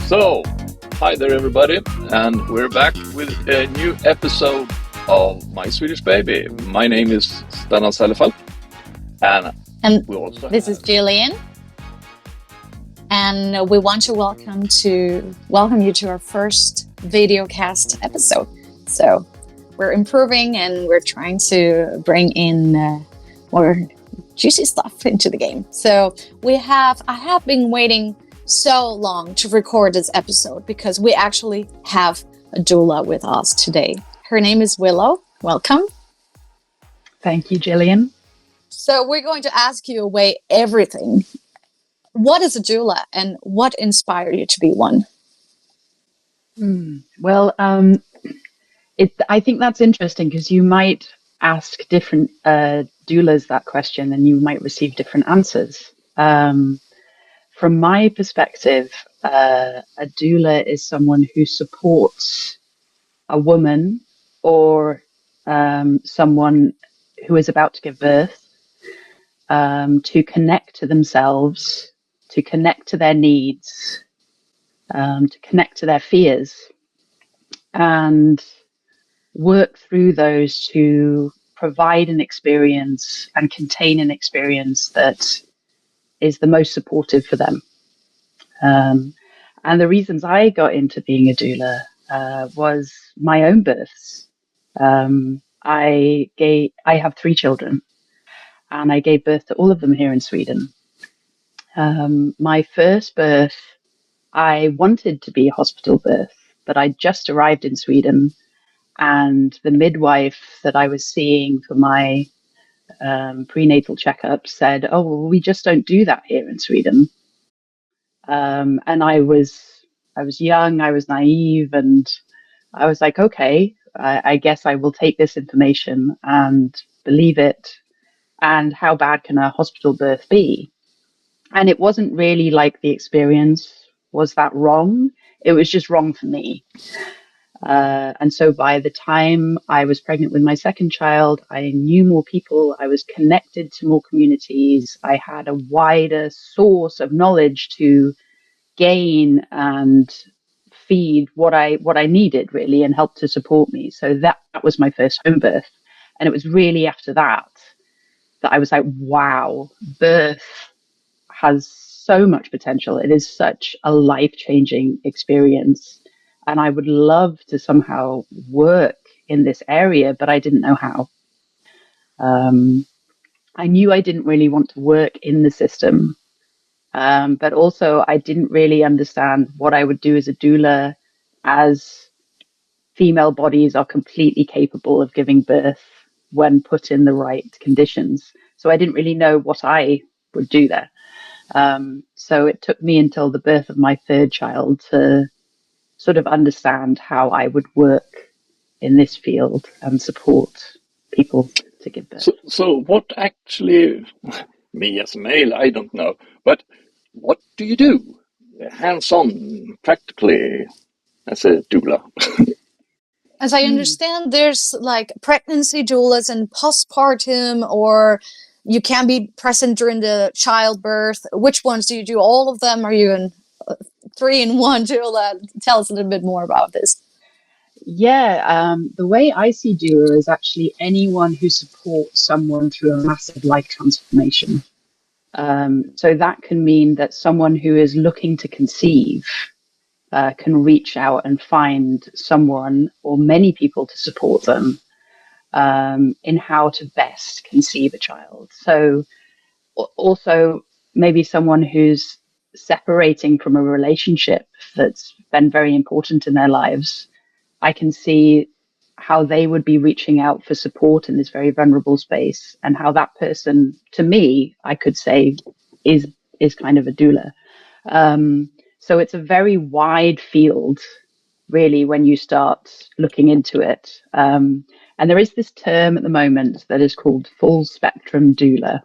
So, hi there everybody, and we're back with a new episode of My Swedish Baby. My name is Stellan Sellefeld, and this is Jillian, and we want to welcome you to our first videocast episode. So we're improving and we're trying to bring in more juicy stuff into the game. So I have been waiting so long to record this episode because we actually have a doula with us today. Her name is Willow. Welcome. Thank you, Jillian. So we're going to ask you away everything. What is a doula and what inspired you to be one? Well, I think that's interesting because you might ask different doulas that question and you might receive different answers. From my perspective, a doula is someone who supports a woman or someone who is about to give birth to connect to themselves, to connect to their needs, to connect to their fears, and work through those to provide an experience and contain an experience that is the most supportive for them. And the reasons I got into being a doula was my own births. I have 3 children, and I gave birth to all of them here in Sweden. My first birth, I wanted to be a hospital birth, but I just arrived in Sweden, and the midwife that I was seeing for my prenatal checkup said, "Oh, well, we just don't do that here in Sweden." And I was young, I was naive, and I was like, okay, I guess I will take this information and believe it. And how bad can a hospital birth be? And it wasn't really like the experience was that wrong. It was just wrong for me. And so by the time I was pregnant with my second child, I knew more people. I was connected to more communities. I had a wider source of knowledge to gain and feed what I needed, really, and help to support me. So that was my first home birth. And it was really after that I was like, wow, birth has so much potential. It is such a life-changing experience. And I would love to somehow work in this area, but I didn't know how. I knew I didn't really want to work in the system, but also I didn't really understand what I would do as a doula, as female bodies are completely capable of giving birth when put in the right conditions. So I didn't really know what I would do there. So it took me until the birth of my third child to sort of understand how I would work in this field and support people to give birth. So what actually, me as a male, I don't know, but what do you do hands-on, practically, as a doula? As I understand, there's like pregnancy doulas and postpartum, or you can be present during the childbirth. Which ones do you do? All of them? Are you in 3-in-1 doula? Tell us a little bit more about this. Yeah, the way I see doula is actually anyone who supports someone through a massive life transformation. So that can mean that someone who is looking to conceive can reach out and find someone or many people to support them in how to best conceive a child. So also maybe someone who's separating from a relationship that's been very important in their lives. I can see how they would be reaching out for support in this very vulnerable space, and how that person, to me, I could say is kind of a doula. So it's a very wide field, really, when you start looking into it. And there is this term at the moment that is called full spectrum doula.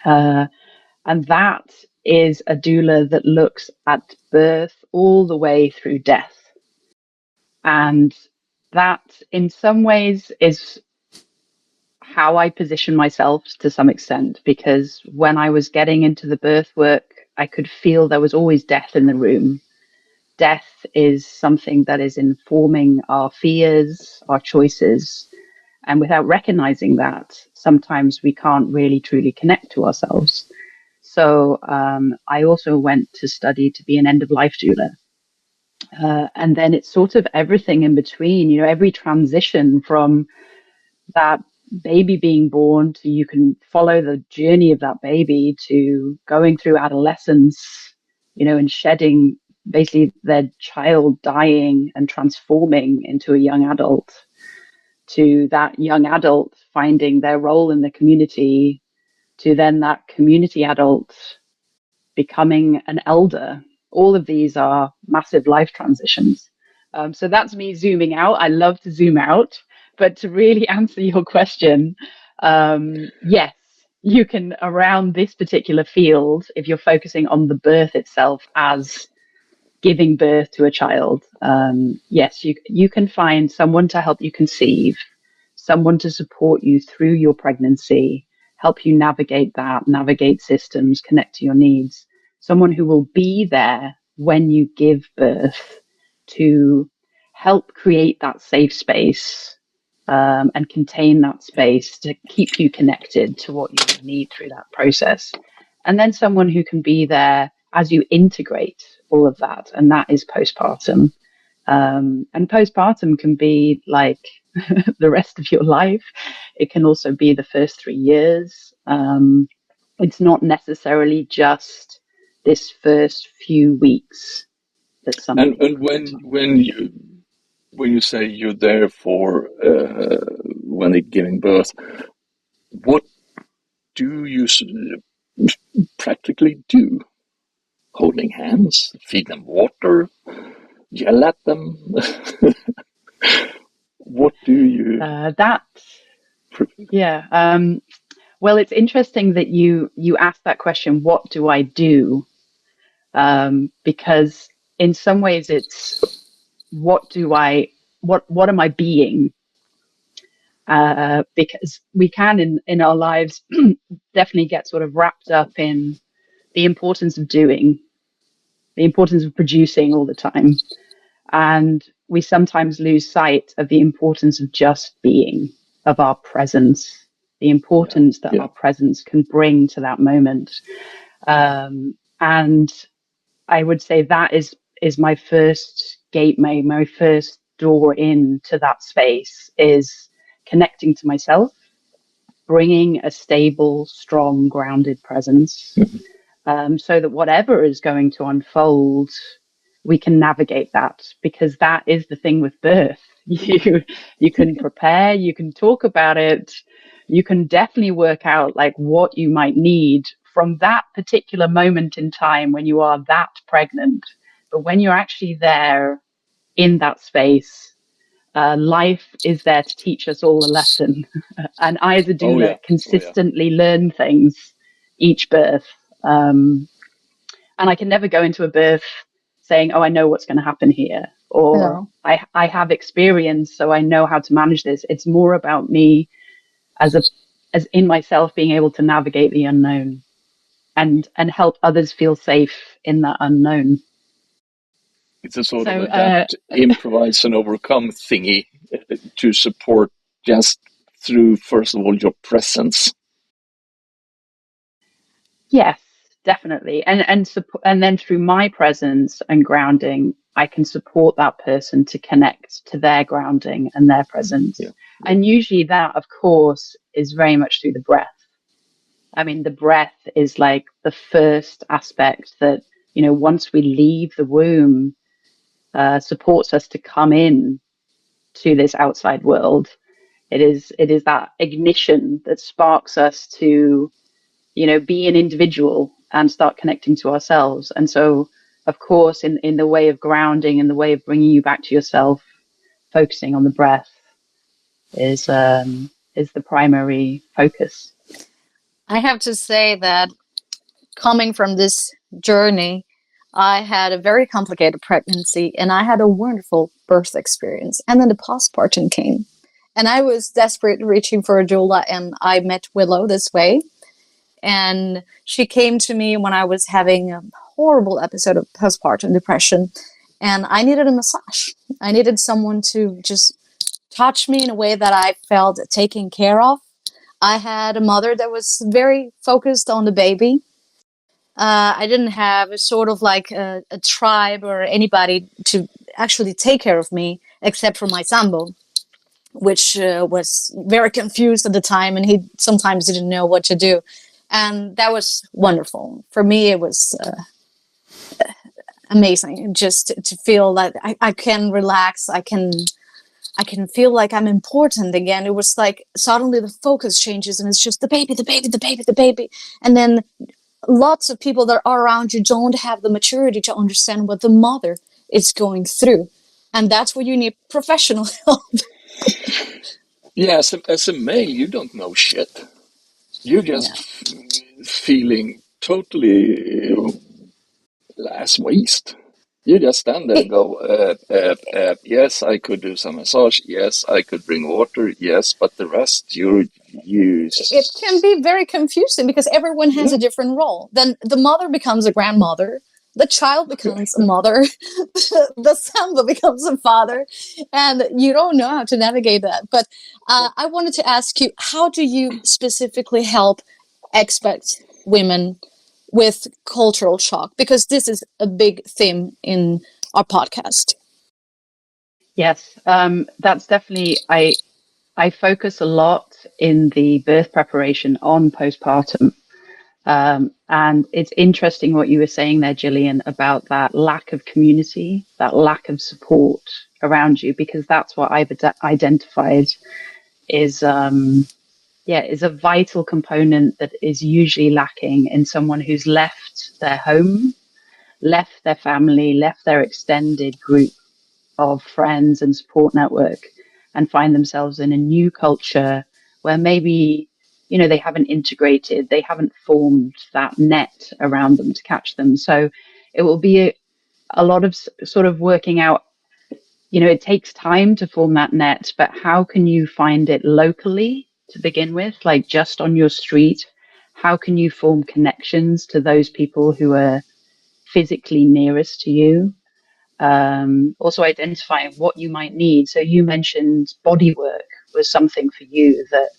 And that is a doula that looks at birth all the way through death. And that, in some ways, is how I position myself to some extent, because when I was getting into the birth work, I could feel there was always death in the room. death is something that is informing our fears, our choices. And without recognizing that, sometimes we can't really truly connect to ourselves. So I also went to study to be an end-of-life doula. And then it's sort of everything in between, you know, every transition from that baby being born to you can follow the journey of that baby to going through adolescence, you know, and shedding basically their child dying and transforming into a young adult, to that young adult finding their role in the community, to then that community adult becoming an elder. All of these are massive life transitions. So that's me zooming out. I love to zoom out, but to really answer your question, yes, you can, around this particular field, if you're focusing on the birth itself as giving birth to a child, yes, you can find someone to help you conceive, someone to support you through your pregnancy, help you navigate that, navigate systems, connect to your needs, someone who will be there when you give birth to help create that safe space, and contain that space to keep you connected to what you need through that process. And then someone who can be there as you integrate all of that. And that is postpartum. And postpartum can be like the rest of your life. It can also be the first 3 years. It's not necessarily just this first few weeks that somebody. And when you say you're there for when they're giving birth, what do you practically do? Holding hands, feed them water, yell at them. What do you? Well, it's interesting that you asked that question. What do I do? Because in some ways, it's what am I being? Because we can in our lives definitely get sort of wrapped up in the importance of doing, the importance of producing all the time. And we sometimes lose sight of the importance of just being, of our presence, the importance that our presence can bring to that moment. And I would say that is my first gateway, my first door into that space, is connecting to myself, bringing a stable, strong, grounded presence, so that whatever is going to unfold, we can navigate that, because that is the thing with birth. You can prepare, you can talk about it, you can definitely work out like what you might need from that particular moment in time when you are that pregnant. But when you're actually there in that space, life is there to teach us all a lesson. And I, as a doula, consistently learn things each birth. And I can never go into a birth saying, oh, I know what's going to happen here, or I have experience, so I know how to manage this. It's more about me as in myself being able to navigate the unknown and help others feel safe in that unknown. It's a sort of adapt, improvise and overcome thingy to support just through, first of all, your presence. Yes, definitely. And then through my presence and grounding, I can support that person to connect to their grounding and their presence. Yeah. And usually that, of course, is very much through the breath. I mean, the breath is like the first aspect that, you know, once we leave the womb, supports us to come in to this outside world. It is that ignition that sparks us to, you know, be an individual and start connecting to ourselves. And so, of course, in the way of grounding and the way of bringing you back to yourself, focusing on the breath is the primary focus. I have to say that coming from this journey, I had a very complicated pregnancy and I had a wonderful birth experience. And then the postpartum came. And I was desperate reaching for a doula, and I met Willow this way. And she came to me when I was having a horrible episode of postpartum depression. and I needed a massage. I needed someone to just touch me in a way that I felt taken care of. I had a mother that was very focused on the baby. I didn't have a sort of like a tribe or anybody to actually take care of me except for my sambo, which was very confused at the time, and he sometimes didn't know what to do. And that was wonderful. For me, it was amazing just to feel that I can relax. I can feel like I'm important again. It was like suddenly the focus changes and it's just the baby, the baby, the baby, the baby. And then lots of people that are around you don't have the maturity to understand what the mother is going through. And that's where you need professional help. Yeah, as a male, you don't know shit. You're just feeling totally as waste. You just stand there and go, yes, I could do some massage. Yes, I could bring water. Yes, but the rest, you use. It can be very confusing because everyone has a different role. Then the mother becomes a grandmother. The child becomes a mother. The samba becomes a father. And you don't know how to navigate that. But I wanted to ask you, how do you specifically help expat women with cultural shock? Because this is a big theme in our podcast. Yes, that's definitely, I focus a lot in the birth preparation on postpartum. And it's interesting what you were saying there, Gillian, about that lack of community, that lack of support around you, because that's what I've identified is, is a vital component that is usually lacking in someone who's left their home, left their family, left their extended group of friends and support network, and find themselves in a new culture where maybe, you know, they haven't integrated, they haven't formed that net around them to catch them. So it will be a lot of sort of working out, you know, it takes time to form that net, but how can you find it locally to begin with, like just on your street? How can you form connections to those people who are physically nearest to you? Also identifying what you might need. So you mentioned body work was something for you that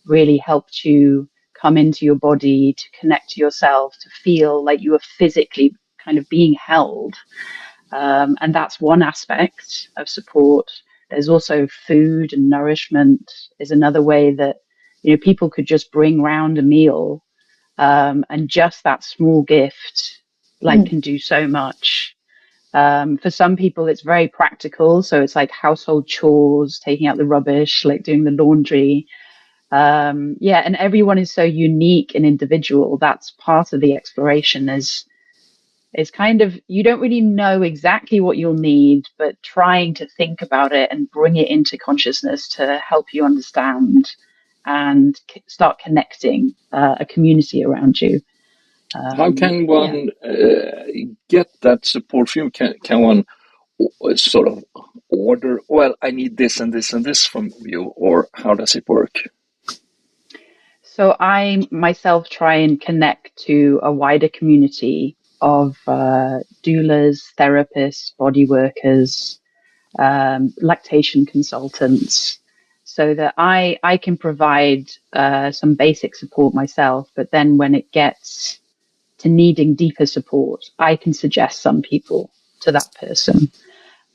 really helped you come into your body, to connect to yourself, to feel like you were physically kind of being held. And that's one aspect of support. There's also food and nourishment is another way that, you know, people could just bring round a meal, and just that small gift can do so much. For some people, it's very practical. So it's like household chores, taking out the rubbish, like doing the laundry. And everyone is so unique and individual. That's part of the exploration is kind of, you don't really know exactly what you'll need, but trying to think about it and bring it into consciousness to help you understand and start connecting a community around you. How can one get that support from you? Can one sort of order, well, I need this and this and this from you, or how does it work? So I myself try and connect to a wider community of doulas, therapists, body workers, lactation consultants, so that I can provide some basic support myself. But then when it gets to needing deeper support, I can suggest some people to that person,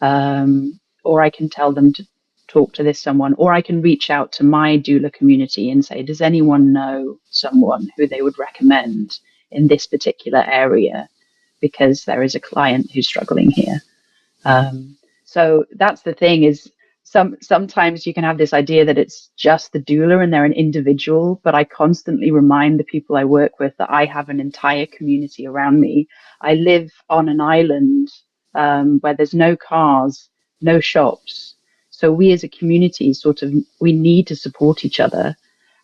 or I can tell them to talk to this someone, or I can reach out to my doula community and say, does anyone know someone who they would recommend in this particular area? Because there is a client who's struggling here. So that's the thing is sometimes you can have this idea that it's just the doula and they're an individual, but I constantly remind the people I work with that I have an entire community around me. I live on an island where there's no cars, no shops. So we as a community we need to support each other.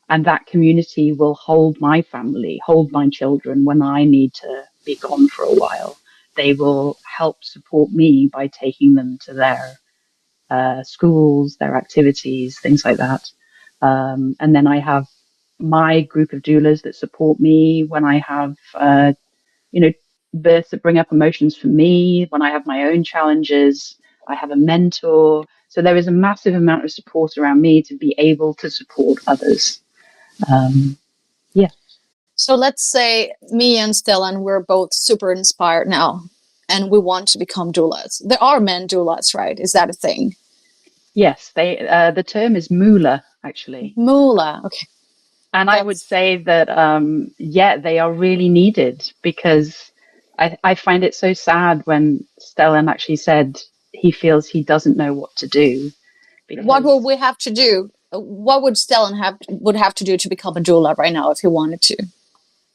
And that community will hold my family, hold my children when I need to be gone for a while. They will help support me by taking them to their schools, their activities, things like that. And then I have my group of doulas that support me when I have, births that bring up emotions for me. When I have my own challenges, I have a mentor. So there is a massive amount of support around me to be able to support others. Yeah. So let's say me and Stellan, we're both super inspired now and we want to become doulas. There are men doulas, right? Is that a thing? Yes, the term is moola, actually. Moola, okay. And I would say that, they are really needed, because I find it so sad when Stellan actually said he feels he doesn't know what to do. What would we have to do? What would Stellan have to do to become a doula right now if he wanted to?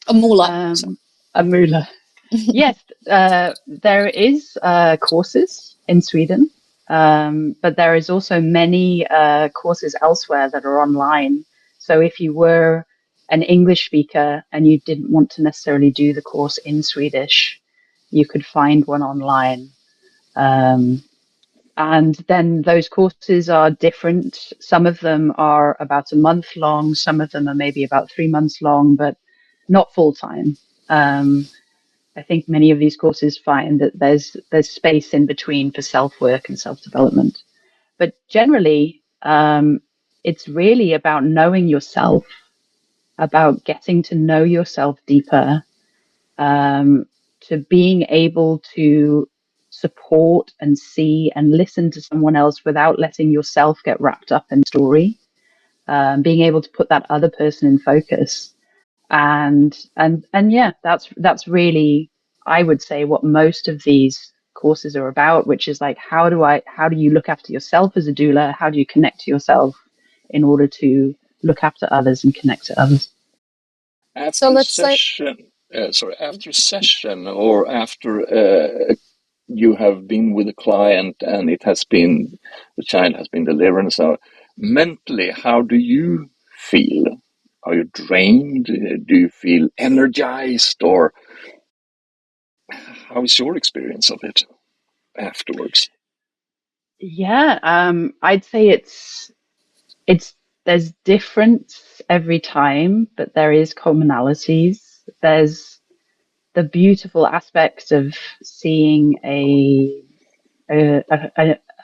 A moola. A moola. Yes, there is courses in Sweden, but there is also many courses elsewhere that are online. So if you were an English speaker and you didn't want to necessarily do the course in Swedish, you could find one online. And then those courses are different. Some of them are about a month long. Some of them are maybe about 3 months long, but not full time. I think many of these courses find that there's space in between for self-work and self-development. But generally, it's really about knowing yourself, about getting to know yourself deeper, to being able to support and see and listen to someone else without letting yourself get wrapped up in story, being able to put that other person in focus. And yeah, that's really, I would say, what most of these courses are about, which is like, how do you look after yourself as a doula? How do you connect to yourself in order to look after others and connect to others? After session, or after you have been with a client and the child has been delivered, and so mentally, how do you feel? Are you drained? Do you feel energized, or how is your experience of it afterwards? Yeah, I'd say it's there's difference every time, but there is commonalities. There's the beautiful aspects of seeing a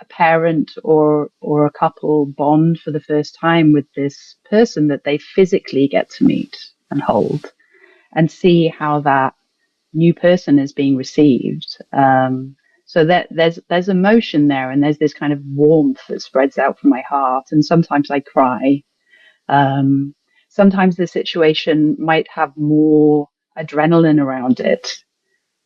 parent or a couple bond for the first time with this person that they physically get to meet and hold, and see how that new person is being received. So that there's emotion there, and there's this kind of warmth that spreads out from my heart, and sometimes I cry. Sometimes the situation might have more adrenaline around it,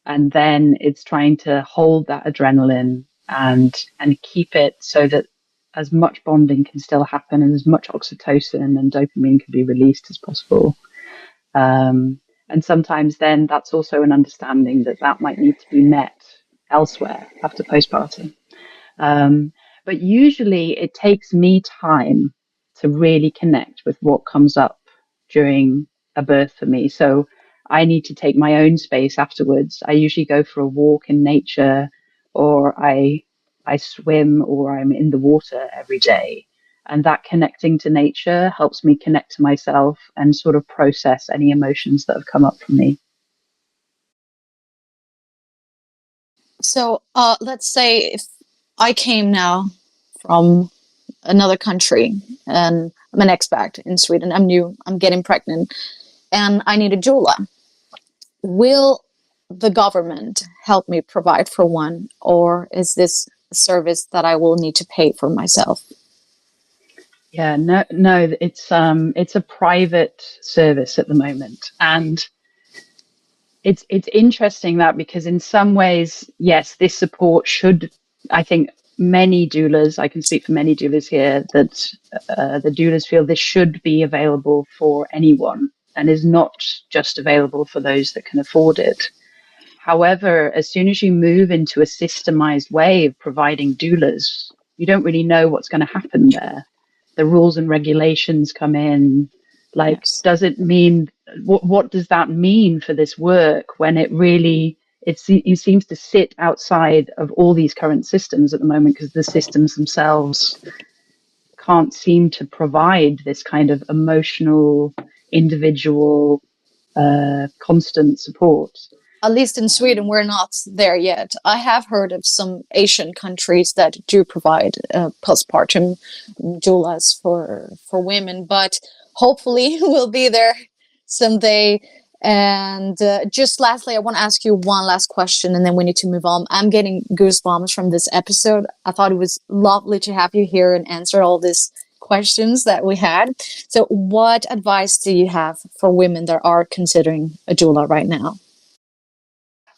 and then it's trying to hold that adrenaline and keep it so that as much bonding can still happen, and as much oxytocin and dopamine can be released as possible. And sometimes then that's also an understanding that might need to be met elsewhere after postpartum. But usually it takes me time to really connect with what comes up during a birth for me. So I need to take my own space afterwards. I usually go for a walk in nature, or I swim, or I'm in the water every day. And that connecting to nature helps me connect to myself and sort of process any emotions that have come up for me. So let's say if I came now from another country and I'm an expat in Sweden, I'm new, I'm getting pregnant, and I need a doula. Will the government help me provide for one, or is this a service that I will need to pay for myself? Yeah, no, it's a private service at the moment, and it's interesting that, because in some ways, yes, this support should, I think many doulas, I can speak for many doulas here, that the doulas feel this should be available for anyone and is not just available for those that can afford it. However, as soon as you move into a systemized way of providing doulas, you don't really know what's going to happen there. The rules and regulations come in. Like, yes. Does it mean, what does that mean for this work when it seems to sit outside of all these current systems at the moment, because the systems themselves can't seem to provide this kind of emotional, individual, constant support. at least in Sweden, we're not there yet. I have heard of some Asian countries that do provide postpartum doulas for women, but hopefully we'll be there someday. And just lastly, I want to ask you one last question, and then we need to move on. I'm getting goosebumps from this episode. I thought it was lovely to have you here and answer all these questions that we had. So what advice do you have for women that are considering a doula right now?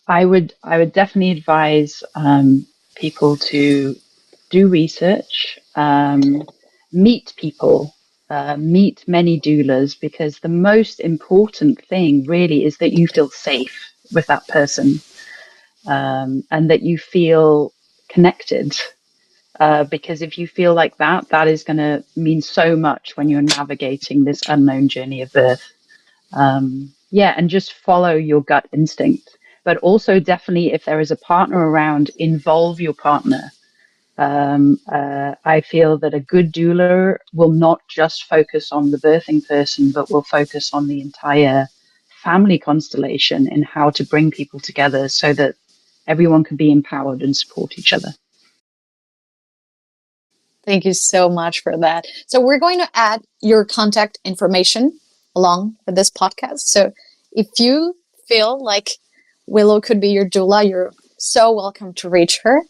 I would definitely advise people to do research, meet people, meet many doulas, because the most important thing really is that you feel safe with that person, and that you feel connected. Because if you feel like that, that is going to mean so much when you're navigating this unknown journey of birth. And just follow your gut instinct. But also definitely, if there is a partner around, involve your partner. I feel that a good doula will not just focus on the birthing person, but will focus on the entire family constellation in how to bring people together so that everyone can be empowered and support each other. Thank you so much for that. So we're going to add your contact information along with this podcast. So if you feel like Willow could be your doula, you're so welcome to reach her.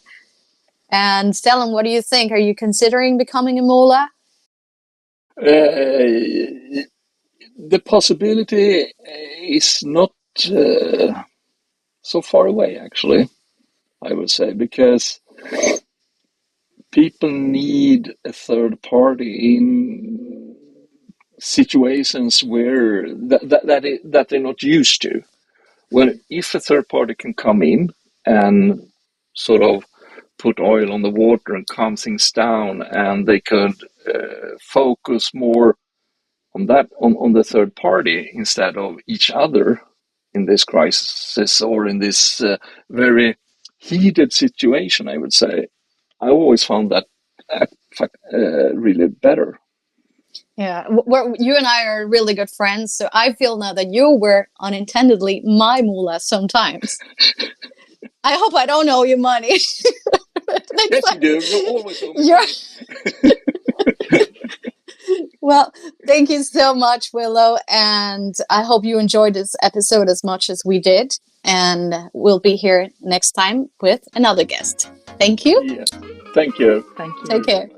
And Stellan, what do you think? Are you considering becoming a doula? The possibility is not so far away, actually, I would say, because people need a third party in situations where that they're not used to. If a third party can come in and sort of put oil on the water and calm things down, and they could focus more on that, on the third party instead of each other in this crisis or in this very heated situation, I would say. I always found that really better. Yeah, you and I are really good friends, so I feel now that you were unintendedly my doula sometimes. I hope I don't owe you money. Yes, you do. You always owe me money. Well, thank you so much, Willow, and I hope you enjoyed this episode as much as we did. And we'll be here next time with another guest. Thank you. Yeah. Thank you. Thank you. Take care.